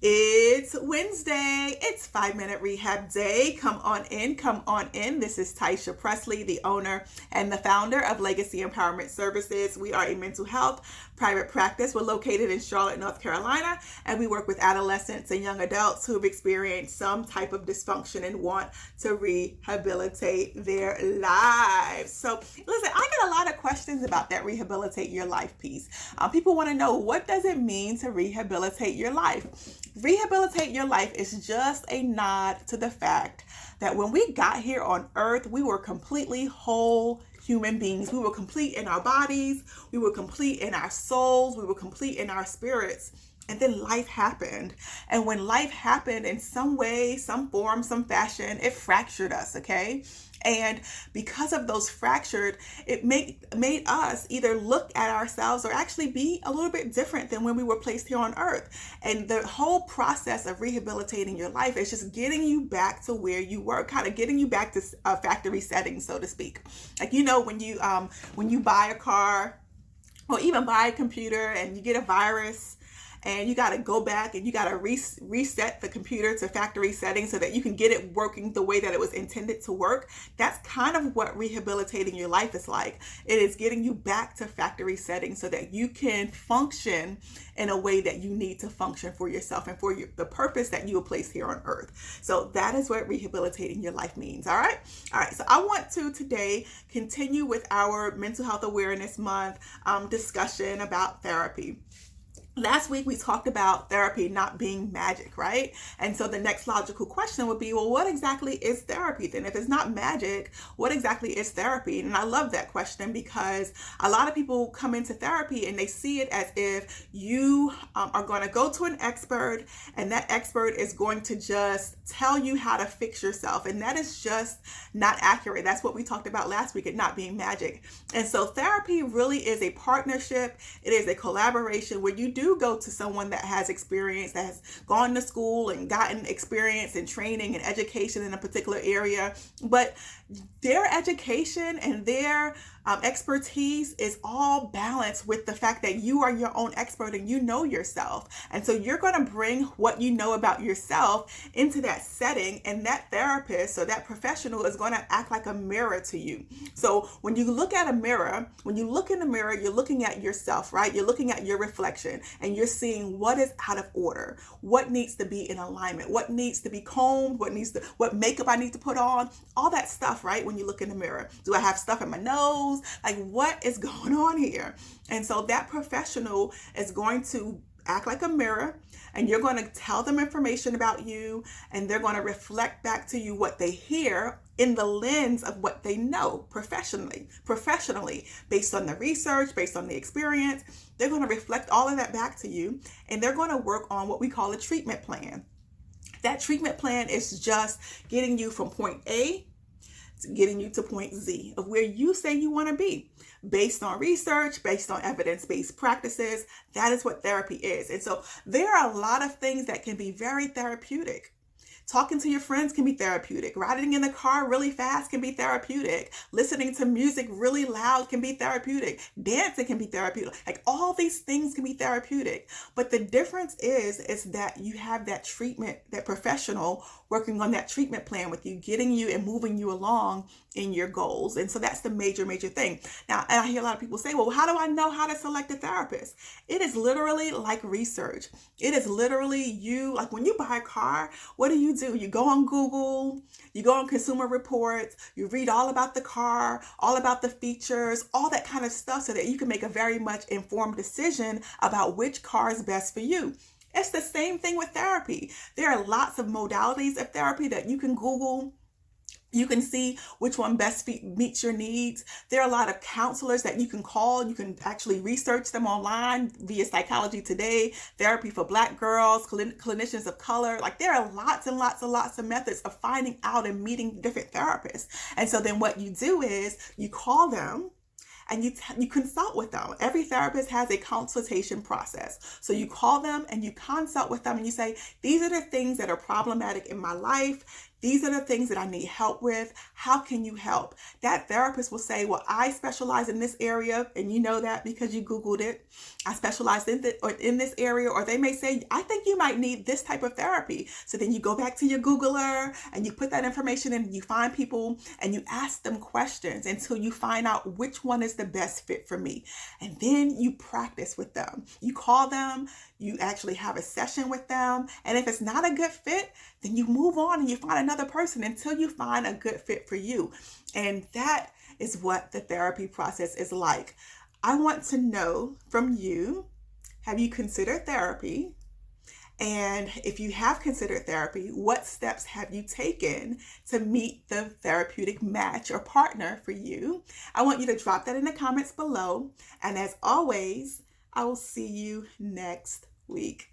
It's Wednesday. It's 5 Minute Rehab Day. Come on in, come on in. This is Taisha Presley, the owner and the founder of Legacy Empowerment Services. We are a mental health private practice. We're located in Charlotte, North Carolina, and we work with adolescents and young adults who have experienced some type of dysfunction and want to rehabilitate their lives. So listen, I get a lot of questions about that rehabilitate your life piece. People want to know, what does it mean to rehabilitate your life? Rehabilitate your life is just a nod to the fact that when we got here on earth, we were completely whole human beings. We were complete in our bodies, we were complete in our souls, we were complete in our spirits. And then life happened. And when life happened in some way, some form, some fashion, it fractured us, okay? And because of those fractured, it made us either look at ourselves or actually be a little bit different than when we were placed here on earth. And the whole process of rehabilitating your life is just getting you back to where you were, kind of getting you back to factory settings, so to speak. Like, you know, when you buy a car or even buy a computer and you get a virus, and you got to go back and you got to reset the computer to factory settings so that you can get it working the way that it was intended to work. That's kind of what rehabilitating your life is like. It is getting you back to factory settings so that you can function in a way that you need to function for yourself and for the purpose that you were placed here on earth. So that is what rehabilitating your life means. All right. So I want to today continue with our Mental Health Awareness Month discussion about therapy. Last week, we talked about therapy not being magic, right? And so the next logical question would be, well, what exactly is therapy then? If it's not magic, what exactly is therapy? And I love that question because a lot of people come into therapy and they see it as if you are going to go to an expert and that expert is going to just tell you how to fix yourself. And that is just not accurate. That's what we talked about last week, it not being magic. And so therapy really is a partnership. It is a collaboration where you do go to someone that has experience, that has gone to school and gotten experience and training and education in a particular area, but their education and their expertise is all balanced with the fact that you are your own expert and you know yourself. And so you're going to bring what you know about yourself into that setting, and that therapist or that professional is going to act like a mirror to you. So when you look at a mirror, when you look in the mirror, you're looking at yourself, right? You're looking at your reflection and you're seeing what is out of order, what needs to be in alignment, what needs to be combed, what makeup I need to put on, all that stuff, right? When you look in the mirror, do I have stuff in my nose? Like, what is going on here? And so that professional is going to act like a mirror, and you're going to tell them information about you, and they're going to reflect back to you what they hear in the lens of what they know professionally, based on the research, based on the experience. They're going to reflect all of that back to you, and they're going to work on what we call a treatment plan. That treatment plan is just getting you from point A to getting you to point Z of where you say you want to be, based on research, based on evidence-based practices. That is what therapy is. And so there are a lot of things that can be very therapeutic. Talking to your friends can be therapeutic. Riding in the car really fast can be therapeutic. Listening to music really loud can be therapeutic. Dancing can be therapeutic. Like, all these things can be therapeutic. But the difference is that you have that treatment, that professional working on that treatment plan with you, getting you and moving you along in your goals. And so that's the major thing. Now, and I hear a lot of people say, well, how do I know how to select a therapist? It is literally like research. It is literally like when you buy a car, what do? You go on Google, you go on Consumer Reports, you read all about the car, all about the features, all that kind of stuff, so that you can make a very much informed decision about which car is best for you. It's the same thing with therapy. There are lots of modalities of therapy that you can Google. You can see which one best meets your needs. There are a lot of counselors that you can call. You can actually research them online via Psychology Today, Therapy for Black Girls, Clinicians of Color. Like, there are lots and lots of methods of finding out and meeting different therapists. And so then what you do is you call them and you consult with them. Every therapist has a consultation process. So you call them and you consult with them and you say, these are the things that are problematic in my life. These are the things that I need help with. How can you help? That therapist will say, well, I specialize in this area, and you know that because you Googled it. I specialize in this area, or they may say, I think you might need this type of therapy. So then you go back to your Googler and you put that information in, you find people and you ask them questions until you find out which one is the best fit for me. And then you practice with them. You call them, you actually have a session with them. And if it's not a good fit, then you move on and you find another person until you find a good fit for you. And that is what the therapy process is like. I want to know from you, have you considered therapy? And if you have considered therapy, what steps have you taken to meet the therapeutic match or partner for you? I want you to drop that in the comments below. And as always, I will see you next week.